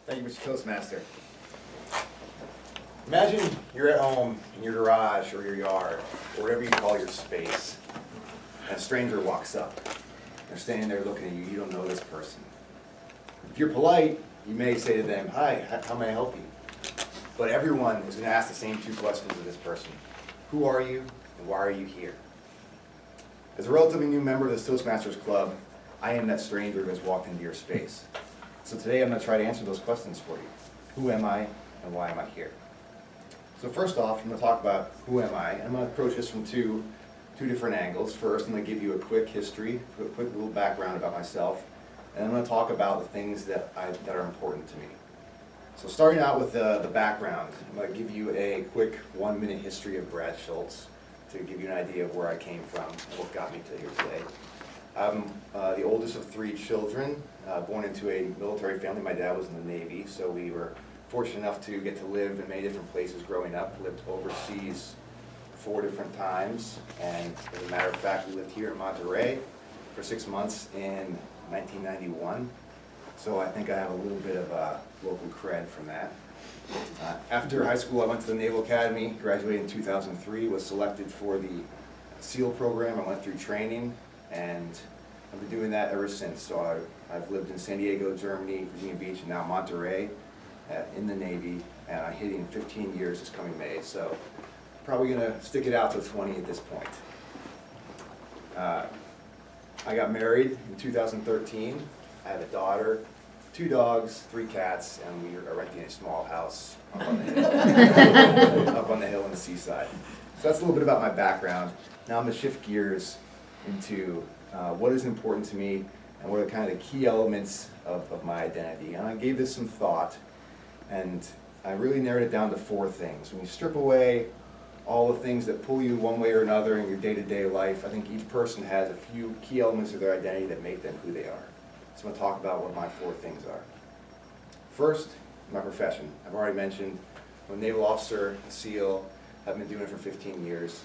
Thank you, Mr. Toastmaster. Imagine you're at home in your garage or your yard, or whatever you call your space, and a stranger walks up. They're standing there looking at you, you don't know this person. If you're polite, you may say to them, "Hi, how may I help you?" But everyone is going to ask the same two questions of this person. Who are you, and why are you here? As a relatively new member of this Toastmasters Club, I am that stranger who has walked into your space. So today I'm going to try to answer those questions for you. Who am I, and why am I here? So first off, I'm going to talk about who am I. I'm going to approach this from two different angles. First, I'm going to give you a quick history, a quick little background about myself, and I'm going to talk about the things that are important to me. So starting out with the background, I'm going to give you a quick 1-minute history of Brad Schultz to give you an idea of where I came from and what got me to here today. I'm the oldest of 3 children, born into a military family. My dad was in the Navy, so we were fortunate enough to get to live in many different places growing up. Lived overseas 4 different times, and as a matter of fact, we lived here in Monterey for 6 months in 1991. So I think I have a little bit of local cred from that. After high school, I went to the Naval Academy, graduated in 2003, was selected for the SEAL program. I went through training, and I've been doing that ever since. So I've lived in San Diego, Germany, Virginia Beach, and now Monterey in the Navy, and I'm hitting 15 years this coming May. So probably going to stick it out to 20 at this point. I got married in 2013. I have a daughter, 2 dogs, 3 cats, and we are renting a small house up on the hill, up on the hill in the seaside. So that's a little bit about my background. Now I'm going to shift gears into what is important to me and what are kind of the key elements of my identity. And I gave this some thought, and I really narrowed it down to 4 things. When you strip away all the things that pull you one way or another in your day-to-day life, I think each person has a few key elements of their identity that make them who they are. So I'm going to talk about what my 4 things are. First, my profession. I've already mentioned I'm a naval officer, a SEAL. I've been doing it for 15 years.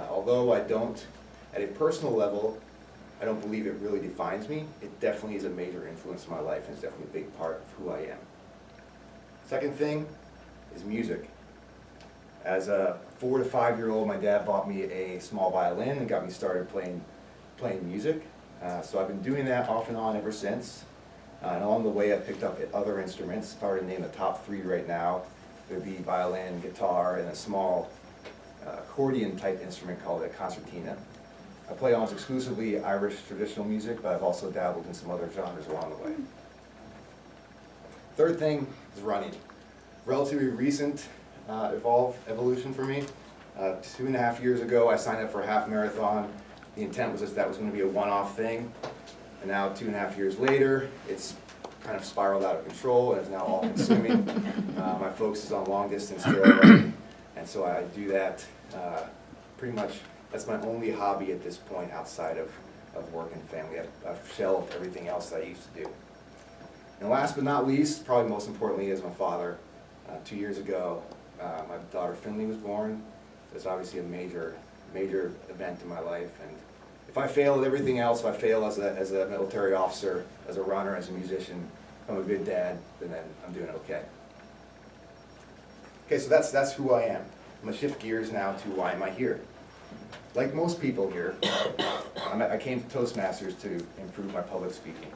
Although I don't, at a personal level, I don't believe it really defines me. It definitely is a major influence in my life, and it's definitely a big part of who I am. Second thing is music. As a 4 to 5-year-old, my dad bought me a small violin and got me started playing music. So I've been doing that off and on ever since. And along the way, I've picked up other instruments. If I were to name the top 3 right now, it would be violin, guitar, and a small accordion-type instrument called a concertina. I play almost exclusively Irish traditional music, but I've also dabbled in some other genres along the way. Third thing is running. Relatively recent evolution for me. 2.5 years ago, I signed up for a half marathon. The intent was that was going to be a one-off thing, and now 2.5 years later, it's kind of spiraled out of control and is now all-consuming. My focus is on long-distance trail running, and so I do that pretty much. That's my only hobby at this point outside of work and family. I've shelved everything else that I used to do. And last but not least, probably most importantly, is my father. 2 years ago, my daughter Finley was born. It's obviously a major event in my life, and if I fail at everything else, if I fail as a military officer, as a runner, as a musician, if I'm a good dad, then I'm doing okay. Okay, so that's who I am. I'm going to shift gears now to why am I here. Like most people here, I came to Toastmasters to improve my public speaking.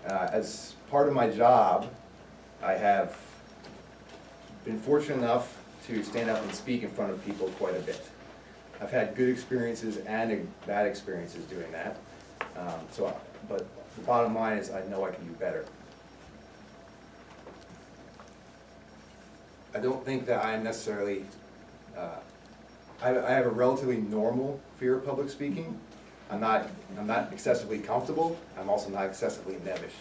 As part of my job, I have been fortunate enough to stand up and speak in front of people quite a bit. I've had good experiences and bad experiences doing that. But the bottom line is I know I can do better. I don't think that I'm necessarily, I have a relatively normal fear of public speaking. I'm not excessively comfortable. I'm also not excessively nebbish.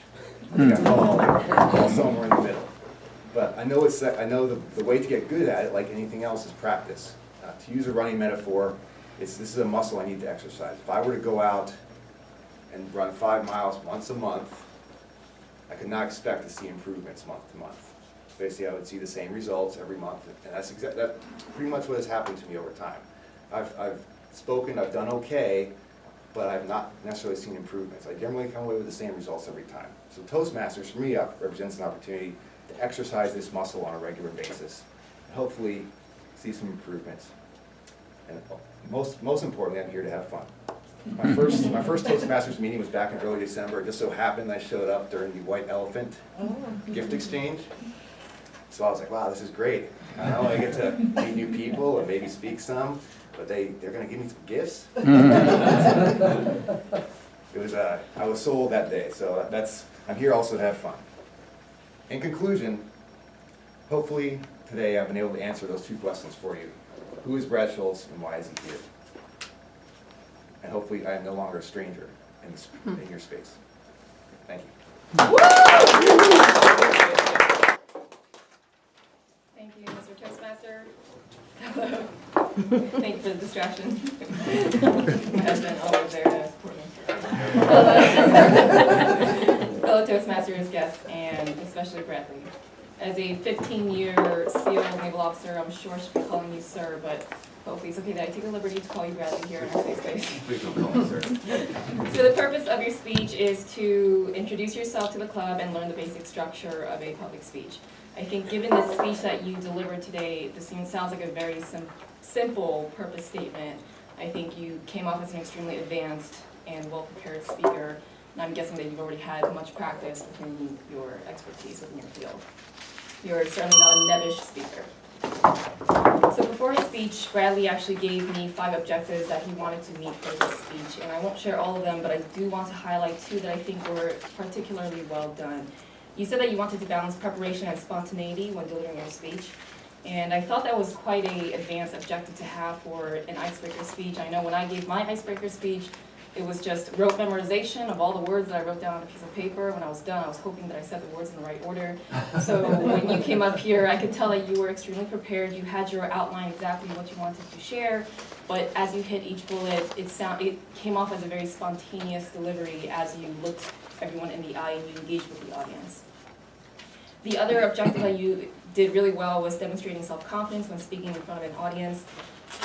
I think I fall somewhere in the middle. But I know the way to get good at it, like anything else, is practice. To use a running metaphor, this is a muscle I need to exercise. If I were to go out and run 5 miles once a month, I could not expect to see improvements month to month. Basically, I would see the same results every month, and that's pretty much what has happened to me over time. I've spoken, I've done okay, but I've not necessarily seen improvements. I generally come away with the same results every time. So Toastmasters, for me, represents an opportunity to exercise this muscle on a regular basis, and hopefully see some improvements. And most importantly, I'm here to have fun. My first Toastmasters meeting was back in early December. It just so happened I showed up during the White Elephant gift exchange. So I was like, wow, this is great. I know I get to meet new people and maybe speak some, but they're going to give me some gifts. It was I was sold that day, so I'm here also to have fun. In conclusion, hopefully today I've been able to answer those two questions for you. Who is Brad Schultz and why is he here? And hopefully I am no longer a stranger in your space. Thank you. Thank you, Mr. Toastmaster. Hello. Thank you for the distraction. My husband always there to support me. Fellow Toastmasters, guests, and especially Bradley. As a 15-year SEAL naval officer, I'm sure I should be calling you sir, but hopefully it's okay that I take the liberty to call you Bradley here in our safe space. Please don't call me sir. So the purpose of your speech is to introduce yourself to the club and learn the basic structure of a public speech. I think given the speech that you delivered today, this sounds like a very simple purpose statement. I think you came off as an extremely advanced and well-prepared speaker, and I'm guessing that you've already had much practice within your expertise within your field. You're certainly not a nebbish speaker. So before his speech, Bradley actually gave me 5 objectives that he wanted to meet for this speech, and I won't share all of them, but I do want to highlight 2 that I think were particularly well done. You said that you wanted to balance preparation and spontaneity when delivering your speech, and I thought that was quite an advanced objective to have for an icebreaker speech. I know when I gave my icebreaker speech, it was just rote memorization of all the words that I wrote down on a piece of paper. When I was done, I was hoping that I said the words in the right order. So when you came up here, I could tell that you were extremely prepared. You had your outline exactly what you wanted to share, but as you hit each bullet, it came off as a very spontaneous delivery as you looked everyone in the eye and you engaged with the audience. The other objective that you did really well was demonstrating self-confidence when speaking in front of an audience.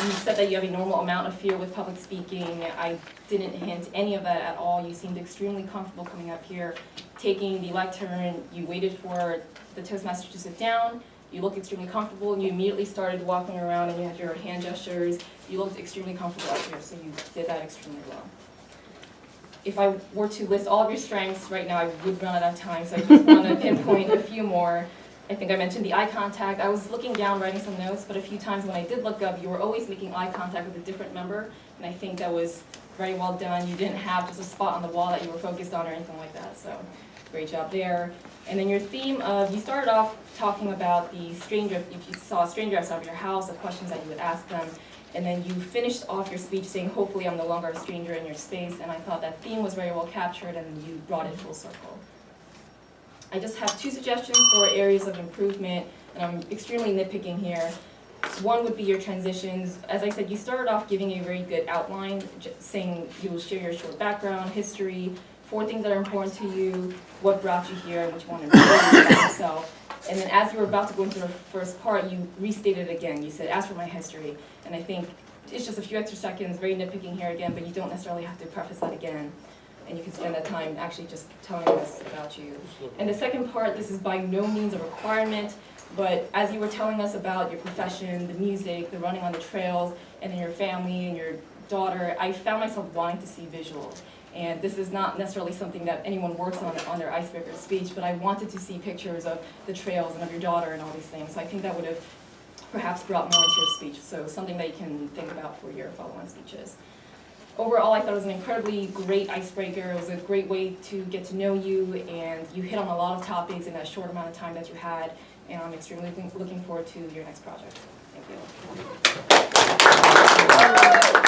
You said that you have a normal amount of fear with public speaking. I didn't hint any of that at all. You seemed extremely comfortable coming up here, taking the lectern. You waited for the Toastmaster to sit down. You looked extremely comfortable, and you immediately started walking around, and you had your hand gestures. You looked extremely comfortable up here, so you did that extremely well. If I were to list all of your strengths right now, I would run out of time, so I just want to pinpoint a few more. I think I mentioned the eye contact. I was looking down, writing some notes, but a few times when I did look up, you were always making eye contact with a different member, and I think that was very well done. You didn't have just a spot on the wall that you were focused on or anything like that, so great job there. And then your theme of, you started off talking about the stranger, if you saw a stranger outside of your house, the questions that you would ask them, and then you finished off your speech saying, hopefully I'm no longer a stranger in your space, and I thought that theme was very well captured and you brought it full circle. I just have 2 suggestions for areas of improvement, and I'm extremely nitpicking here. One would be your transitions. As I said, you started off giving a very good outline, saying you will share your short background, history, 4 things that are important to you, what brought you here, and what you want to improve about yourself. And then as you were about to go into the first part, you restated it again. You said, as for my history. And I think it's just a few extra seconds, very nitpicking here again, but you don't necessarily have to preface that again. And you can spend that time actually just telling us about you. And the second part, this is by no means a requirement, but as you were telling us about your profession, the music, the running on the trails, and then your family and your daughter, I found myself wanting to see visuals. And this is not necessarily something that anyone works on their icebreaker speech, but I wanted to see pictures of the trails and of your daughter and all these things. So I think that would have perhaps brought more into your speech. So something that you can think about for your follow-on speeches. Overall, I thought it was an incredibly great icebreaker. It was a great way to get to know you, and you hit on a lot of topics in that short amount of time that you had, and I'm extremely looking forward to your next project. Thank you.